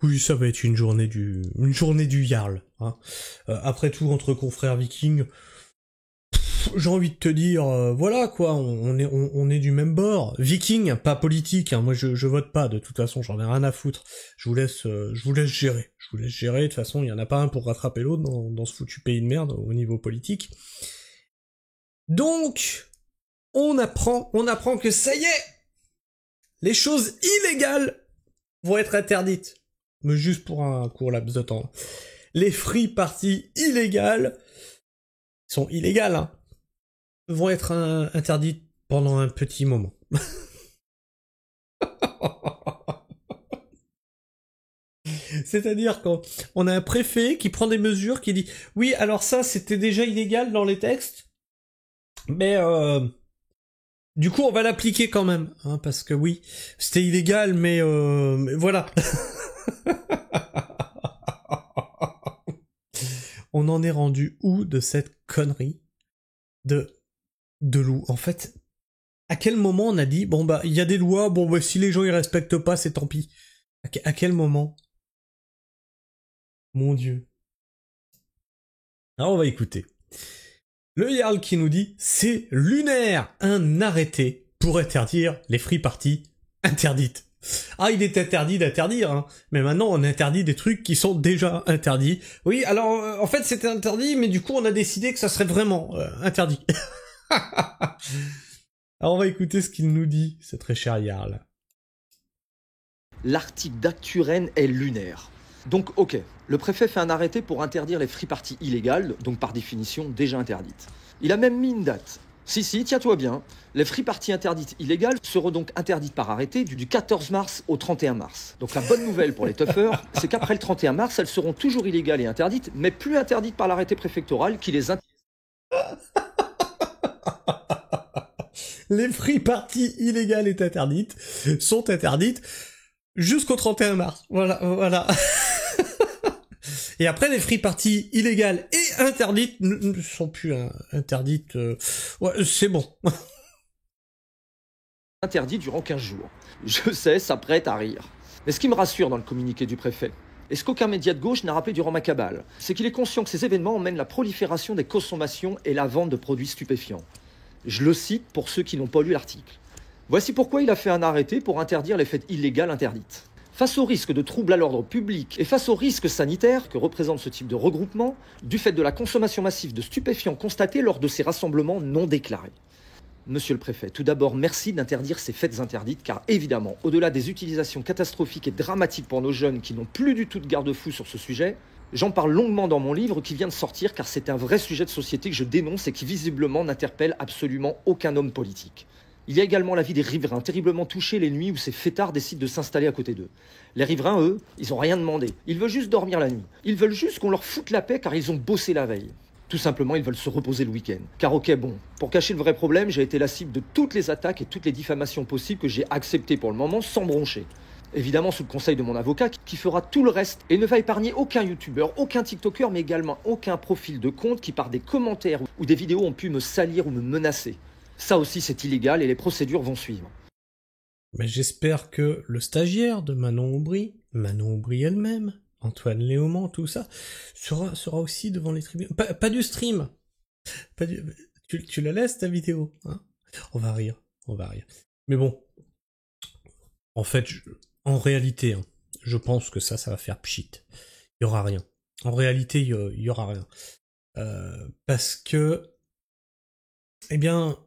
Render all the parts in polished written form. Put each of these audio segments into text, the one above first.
Oui, ça va être une journée du Jarl. Hein. Après tout, entre confrères vikings, j'ai envie de te dire, voilà quoi, on est du même bord. Viking, pas politique. Hein, moi, je vote pas. De toute façon, j'en ai rien à foutre. Je vous laisse gérer. Je vous laisse gérer. De toute façon, il y en a pas un pour rattraper l'autre dans ce foutu pays de merde au niveau politique. Donc, on apprend que ça y est, les choses illégales vont être interdites. Mais juste pour un court laps de temps. Les free parties illégales sont illégales, hein, vont être interdites pendant un petit moment. C'est-à-dire qu'on a un préfet qui prend des mesures, qui dit « Oui, alors ça, c'était déjà illégal dans les textes, mais du coup, on va l'appliquer quand même, hein, parce que oui, c'était illégal, mais voilà. » On en est rendu où de cette connerie de loup? En fait, à quel moment on a dit, bon bah, il y a des lois, bon bah, si les gens ils respectent pas, c'est tant pis. À quel moment? Mon Dieu. Alors on va écouter. Le Jarl qui nous dit, c'est lunaire, un arrêté pour interdire les free parties interdites. Ah, il est interdit d'interdire, hein. Mais maintenant on interdit des trucs qui sont déjà interdits. Oui, alors en fait c'était interdit, mais du coup on a décidé que ça serait vraiment interdit. Alors on va écouter ce qu'il nous dit, ce très cher Jarl. L'article d'Acturen est lunaire. Donc ok, le préfet fait un arrêté pour interdire les free parties illégales, donc par définition déjà interdites. Il a même mis une date. Si, tiens-toi bien, les free parties interdites illégales seront donc interdites par arrêté du 14 mars au 31 mars. Donc la bonne nouvelle pour les toughers, c'est qu'après le 31 mars, elles seront toujours illégales et interdites, mais plus interdites par l'arrêté préfectoral qui les interdit. Les free parties illégales et interdites sont interdites jusqu'au 31 mars. Voilà. Et après, les free parties illégales et interdites ne sont plus interdites. Ouais, c'est bon. Interdit durant 15 jours. Je sais, ça prête à rire. Mais ce qui me rassure dans le communiqué du préfet, et ce qu'aucun média de gauche n'a rappelé durant ma cabale, c'est qu'il est conscient que ces événements emmènent la prolifération des consommations et la vente de produits stupéfiants. Je le cite pour ceux qui n'ont pas lu l'article. Voici pourquoi il a fait un arrêté pour interdire les fêtes illégales interdites. Face au risque de troubles à l'ordre public et face au risque sanitaire que représente ce type de regroupement, du fait de la consommation massive de stupéfiants constatée lors de ces rassemblements non déclarés. Monsieur le préfet, tout d'abord, merci d'interdire ces fêtes interdites, car évidemment, au-delà des utilisations catastrophiques et dramatiques pour nos jeunes qui n'ont plus du tout de garde-fou sur ce sujet, j'en parle longuement dans mon livre qui vient de sortir, car c'est un vrai sujet de société que je dénonce et qui visiblement n'interpelle absolument aucun homme politique. Il y a également la vie des riverains, terriblement touchés les nuits où ces fêtards décident de s'installer à côté d'eux. Les riverains, eux, ils n'ont rien demandé. Ils veulent juste dormir la nuit. Ils veulent juste qu'on leur foute la paix car ils ont bossé la veille. Tout simplement, ils veulent se reposer le week-end. Car ok, bon, pour cacher le vrai problème, j'ai été la cible de toutes les attaques et toutes les diffamations possibles que j'ai acceptées pour le moment sans broncher. Évidemment sous le conseil de mon avocat qui fera tout le reste et ne va épargner aucun youtubeur, aucun tiktoker, mais également aucun profil de compte qui par des commentaires ou des vidéos ont pu me salir ou me menacer. Ça aussi c'est illégal et les procédures vont suivre. Mais j'espère que le stagiaire de Manon Aubry elle-même, Antoine Léaumont, tout ça, sera aussi devant les tribunaux. Pas du stream. Tu la laisses ta vidéo, hein? On va rire. Mais bon. En fait, en réalité, hein, je pense que ça va faire pchit. Il y aura rien. En réalité, il y aura rien. Parce que, eh bien,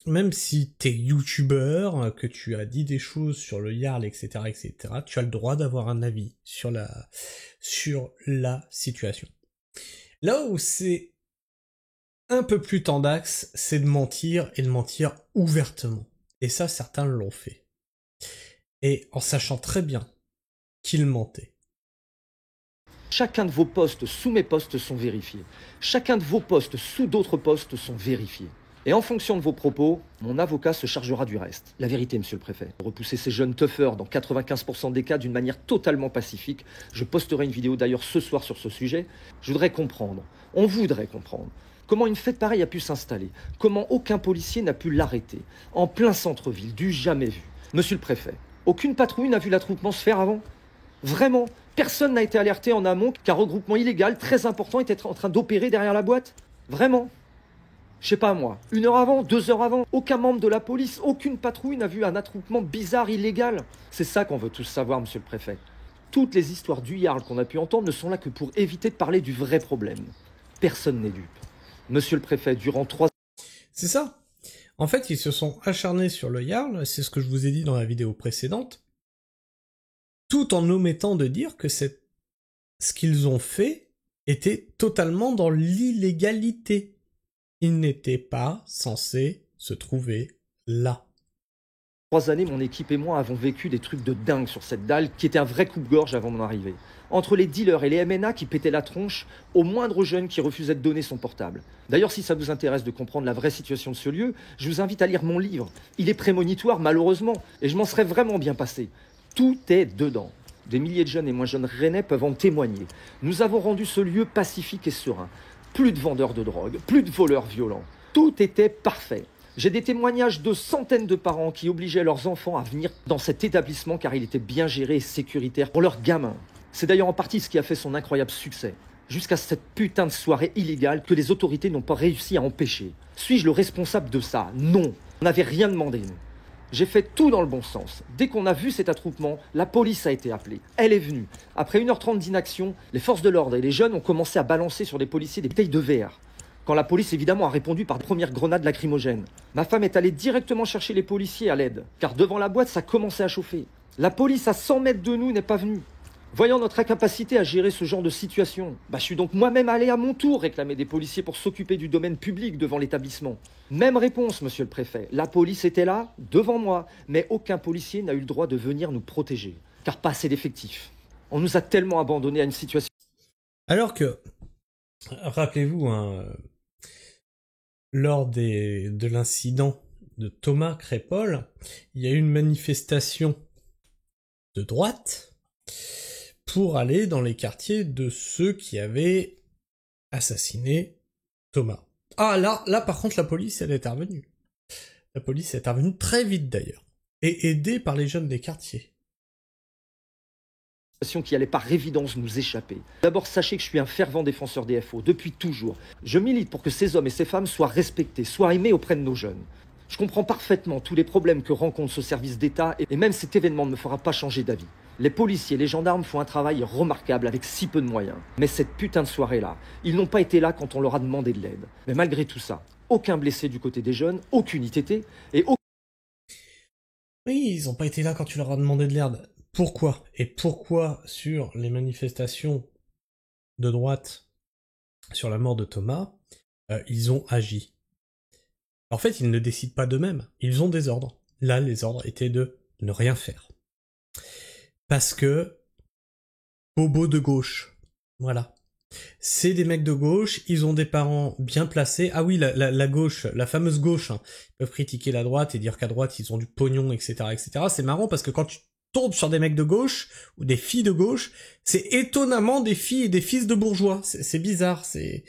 même si t'es youtubeur, que tu as dit des choses sur le Jarl, etc., tu as le droit d'avoir un avis sur la situation. Là où c'est un peu plus tendax, c'est de mentir, et de mentir ouvertement. Et ça, certains l'ont fait. Et en sachant très bien qu'ils mentaient. Chacun de vos posts sous mes posts sont vérifiés. Chacun de vos posts sous d'autres posts sont vérifiés. Et en fonction de vos propos, mon avocat se chargera du reste. La vérité, monsieur le préfet. Repousser ces jeunes toughers dans 95% des cas d'une manière totalement pacifique. Je posterai une vidéo d'ailleurs ce soir sur ce sujet. Je voudrais comprendre, on voudrait comprendre, comment une fête pareille a pu s'installer. Comment aucun policier n'a pu l'arrêter. En plein centre-ville, du jamais vu. Monsieur le préfet, aucune patrouille n'a vu l'attroupement se faire avant. Vraiment, personne n'a été alerté en amont qu'un regroupement illégal très important était en train d'opérer derrière la boîte. Vraiment. Je sais pas moi, 1 heure avant, 2 heures avant, aucun membre de la police, aucune patrouille n'a vu un attroupement bizarre, illégal. C'est ça qu'on veut tous savoir, monsieur le préfet. Toutes les histoires du Yarl qu'on a pu entendre ne sont là que pour éviter de parler du vrai problème. Personne n'est dupe. Monsieur le préfet, durant 3... C'est ça. En fait, ils se sont acharnés sur le Yarl, c'est ce que je vous ai dit dans la vidéo précédente, tout en omettant de dire que ce qu'ils ont fait était totalement dans l'illégalité. Ils n'étaient pas censés se trouver là. 3 années, mon équipe et moi avons vécu des trucs de dingue sur cette dalle qui était un vrai coupe-gorge avant mon arrivée. Entre les dealers et les MNA qui pétaient la tronche, au moindre jeune qui refusait de donner son portable. D'ailleurs, si ça vous intéresse de comprendre la vraie situation de ce lieu, je vous invite à lire mon livre. Il est prémonitoire, malheureusement, et je m'en serais vraiment bien passé. Tout est dedans. Des milliers de jeunes et moins jeunes rennais peuvent en témoigner. Nous avons rendu ce lieu pacifique et serein. Plus de vendeurs de drogue, plus de voleurs violents. Tout était parfait. J'ai des témoignages de centaines de parents qui obligeaient leurs enfants à venir dans cet établissement car il était bien géré et sécuritaire pour leurs gamins. C'est d'ailleurs en partie ce qui a fait son incroyable succès. Jusqu'à cette putain de soirée illégale que les autorités n'ont pas réussi à empêcher. Suis-je le responsable de ça? Non. On n'avait rien demandé, nous. J'ai fait tout dans le bon sens. Dès qu'on a vu cet attroupement, la police a été appelée. Elle est venue. Après 1h30 d'inaction, les forces de l'ordre et les jeunes ont commencé à balancer sur les policiers des bouteilles de verre. Quand la police évidemment a répondu par de premières grenades lacrymogènes. Ma femme est allée directement chercher les policiers à l'aide, car devant la boîte, ça commençait à chauffer. La police à 100 mètres de nous n'est pas venue. Voyant notre incapacité à gérer ce genre de situation, je suis donc moi-même allé à mon tour réclamer des policiers pour s'occuper du domaine public devant l'établissement. Même réponse, monsieur le préfet. La police était là, devant moi, mais aucun policier n'a eu le droit de venir nous protéger, car pas assez d'effectifs. On nous a tellement abandonnés à une situation... Alors que, rappelez-vous, lors de l'incident de Thomas Crépol, il y a eu une manifestation de droite pour aller dans les quartiers de ceux qui avaient assassiné Thomas. Ah là par contre la police elle est intervenue. La police est intervenue très vite d'ailleurs, et aidée par les jeunes des quartiers. Qui allait par évidence nous échapper. D'abord, sachez que je suis un fervent défenseur des FO, depuis toujours. Je milite pour que ces hommes et ces femmes soient respectés, soient aimés auprès de nos jeunes. Je comprends parfaitement tous les problèmes que rencontre ce service d'État, et même cet événement ne me fera pas changer d'avis. Les policiers et les gendarmes font un travail remarquable avec si peu de moyens. Mais cette putain de soirée-là, ils n'ont pas été là quand on leur a demandé de l'aide. Mais malgré tout ça, aucun blessé du côté des jeunes, aucune ITT, et aucun... Oui, ils n'ont pas été là quand tu leur as demandé de l'aide. Pourquoi? Et pourquoi sur les manifestations de droite sur la mort de Thomas, ils ont agi? En fait, ils ne décident pas d'eux-mêmes. Ils ont des ordres. Là, les ordres étaient de ne rien faire. Parce que bobos de gauche. Voilà. C'est des mecs de gauche, ils ont des parents bien placés. Ah oui, la gauche, la fameuse gauche, hein. Ils peuvent critiquer la droite et dire qu'à droite, ils ont du pognon, etc., etc. C'est marrant parce que quand tu tombes sur des mecs de gauche, ou des filles de gauche, c'est étonnamment des filles et des fils de bourgeois. C'est bizarre, c'est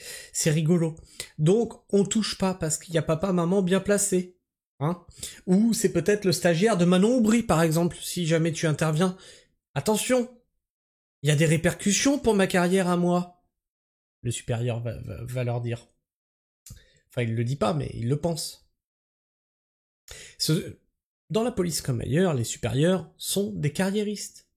rigolo. Donc, on touche pas parce qu'il y a papa, maman bien placé. Hein? Ou c'est peut-être le stagiaire de Manon Aubry, par exemple, si jamais tu interviens. Attention, il y a des répercussions pour ma carrière à moi. Le supérieur va leur dire. Enfin, il le dit pas, mais il le pense. Dans la police comme ailleurs, les supérieurs sont des carriéristes.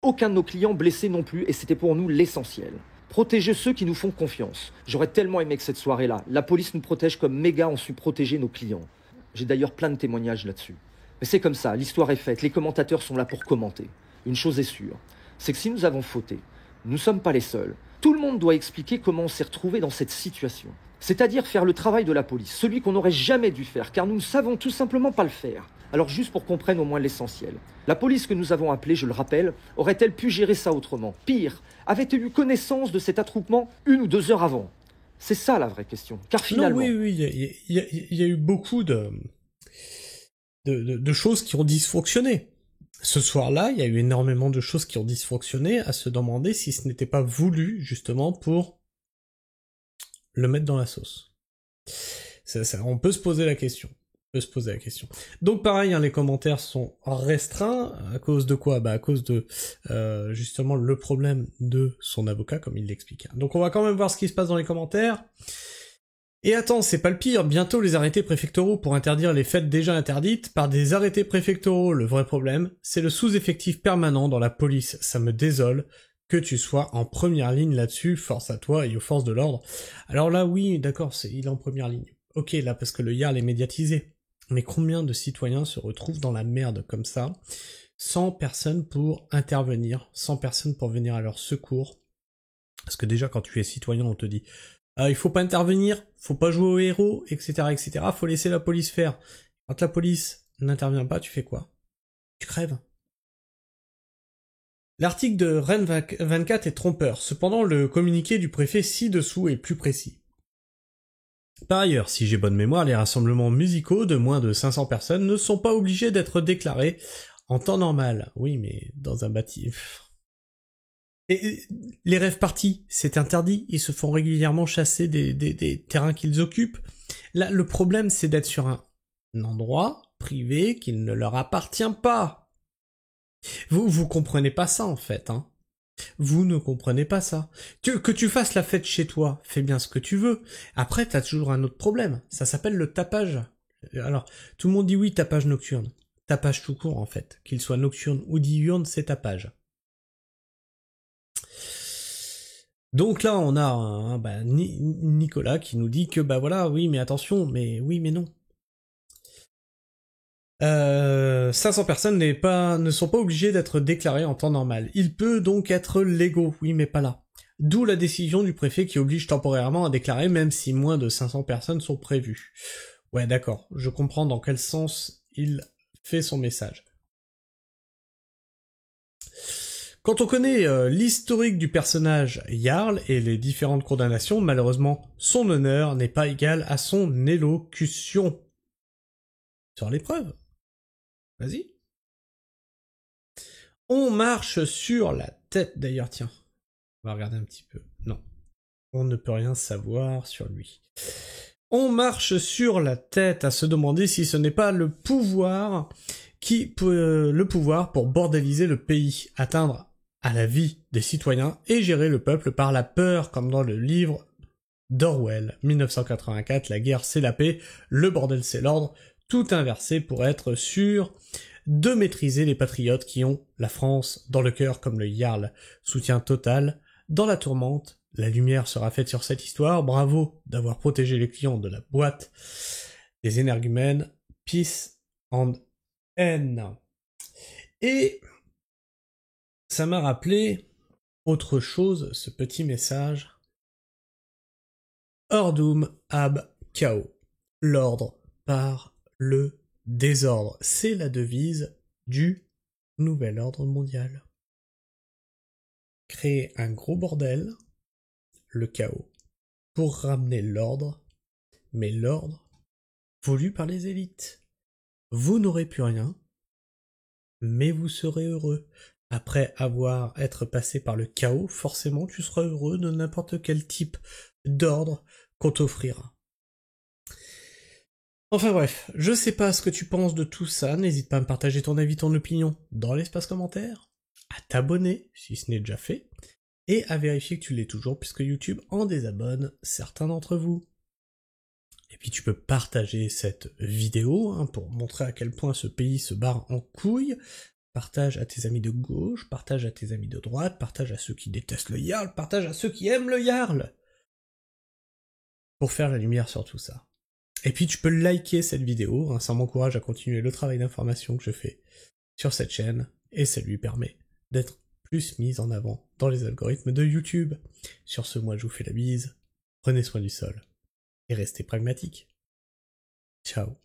Aucun de nos clients blessés non plus, et c'était pour nous l'essentiel. Protéger ceux qui nous font confiance. J'aurais tellement aimé que cette soirée-là, la police nous protège comme méga ont su protéger nos clients. J'ai d'ailleurs plein de témoignages là-dessus. Mais c'est comme ça, l'histoire est faite, les commentateurs sont là pour commenter. Une chose est sûre, c'est que si nous avons fauté, nous ne sommes pas les seuls. Tout le monde doit expliquer comment on s'est retrouvé dans cette situation. C'est-à-dire faire le travail de la police, celui qu'on n'aurait jamais dû faire, car nous ne savons tout simplement pas le faire. Alors juste pour qu'on prenne au moins l'essentiel. La police que nous avons appelée, je le rappelle, aurait-elle pu gérer ça autrement? Pire, avait-elle eu connaissance de cet attroupement 1 ou 2 heures avant? C'est ça la vraie question. Car finalement... Non, oui, il y a eu beaucoup de choses qui ont dysfonctionné. Ce soir-là, il y a eu énormément de choses qui ont dysfonctionné, à se demander si ce n'était pas voulu, justement, pour le mettre dans la sauce. On peut se poser la question. peut se poser la question. Donc pareil, hein, les commentaires sont restreints. À cause de quoi? Bah à cause de justement le problème de son avocat, comme il l'explique. Donc on va quand même voir ce qui se passe dans les commentaires. Et attends, c'est pas le pire, bientôt les arrêtés préfectoraux pour interdire les fêtes déjà interdites par des arrêtés préfectoraux. Le vrai problème, c'est le sous-effectif permanent dans la police. Ça me désole que tu sois en première ligne là-dessus, force à toi et aux forces de l'ordre. Alors là, oui, d'accord, il est en première ligne. Ok, là, parce que le Yarl est médiatisé. Mais combien de citoyens se retrouvent dans la merde comme ça, sans personne pour intervenir, sans personne pour venir à leur secours? Parce que déjà, quand tu es citoyen, on te dit il faut pas intervenir, faut pas jouer au héros, etc., etc., faut laisser la police faire. Quand la police n'intervient pas, tu fais quoi? Tu crèves. L'article de Rennes 24 est trompeur, cependant le communiqué du préfet ci-dessous est plus précis. Par ailleurs, si j'ai bonne mémoire, les rassemblements musicaux de moins de 500 personnes ne sont pas obligés d'être déclarés en temps normal. Oui, mais dans un bâtiment... Et les rave parties, c'est interdit, ils se font régulièrement chasser des terrains qu'ils occupent. Là, le problème, c'est d'être sur un endroit privé qui ne leur appartient pas. Vous comprenez pas ça, en fait, hein. Vous ne comprenez pas ça. Que tu fasses la fête chez toi, fais bien ce que tu veux. Après, t'as toujours un autre problème. Ça s'appelle le tapage. Alors, tout le monde dit oui, tapage nocturne. Tapage tout court, en fait. Qu'il soit nocturne ou diurne, c'est tapage. Donc là, on a Nicolas qui nous dit que bah voilà, oui, mais attention, mais oui, mais non. 500 personnes ne sont pas obligées d'être déclarées en temps normal. Il peut donc être légaux, oui, mais pas là. D'où la décision du préfet qui oblige temporairement à déclarer même si moins de 500 personnes sont prévues. Ouais, d'accord, je comprends dans quel sens il fait son message. Quand on connaît l'historique du personnage Yarl et les différentes condamnations, malheureusement, son honneur n'est pas égal à son élocution. Sur l'épreuve. Vas-y. On marche sur la tête, d'ailleurs, tiens. On va regarder un petit peu. Non. On ne peut rien savoir sur lui. On marche sur la tête à se demander si ce n'est pas le pouvoir pour bordéliser le pays, atteindre à la vie des citoyens et gérer le peuple par la peur, comme dans le livre d'Orwell, 1984, la guerre c'est la paix, le bordel c'est l'ordre, tout inversé pour être sûr de maîtriser les patriotes qui ont la France dans le cœur comme le Yarl. Soutien total, dans la tourmente, la lumière sera faite sur cette histoire, bravo d'avoir protégé les clients de la boîte des énergumènes, peace and N. Et ça m'a rappelé autre chose, ce petit message. Ordum ab chaos. L'ordre par le désordre. C'est la devise du nouvel ordre mondial. Créer un gros bordel, le chaos, pour ramener l'ordre, mais l'ordre voulu par les élites. Vous n'aurez plus rien, mais vous serez heureux. Après être passé par le chaos, forcément tu seras heureux de n'importe quel type d'ordre qu'on t'offrira. Enfin bref, je sais pas ce que tu penses de tout ça, n'hésite pas à me partager ton avis, ton opinion dans l'espace commentaire, à t'abonner si ce n'est déjà fait, et à vérifier que tu l'es toujours puisque YouTube en désabonne certains d'entre vous. Et puis tu peux partager cette vidéo pour montrer à quel point ce pays se barre en couille. Partage à tes amis de gauche, partage à tes amis de droite, partage à ceux qui détestent le Yarl, partage à ceux qui aiment le Yarl. Pour faire la lumière sur tout ça. Et puis tu peux liker cette vidéo, ça m'encourage à continuer le travail d'information que je fais sur cette chaîne, et ça lui permet d'être plus mis en avant dans les algorithmes de YouTube. Sur ce, moi je vous fais la bise, prenez soin du sol, et restez pragmatiques. Ciao.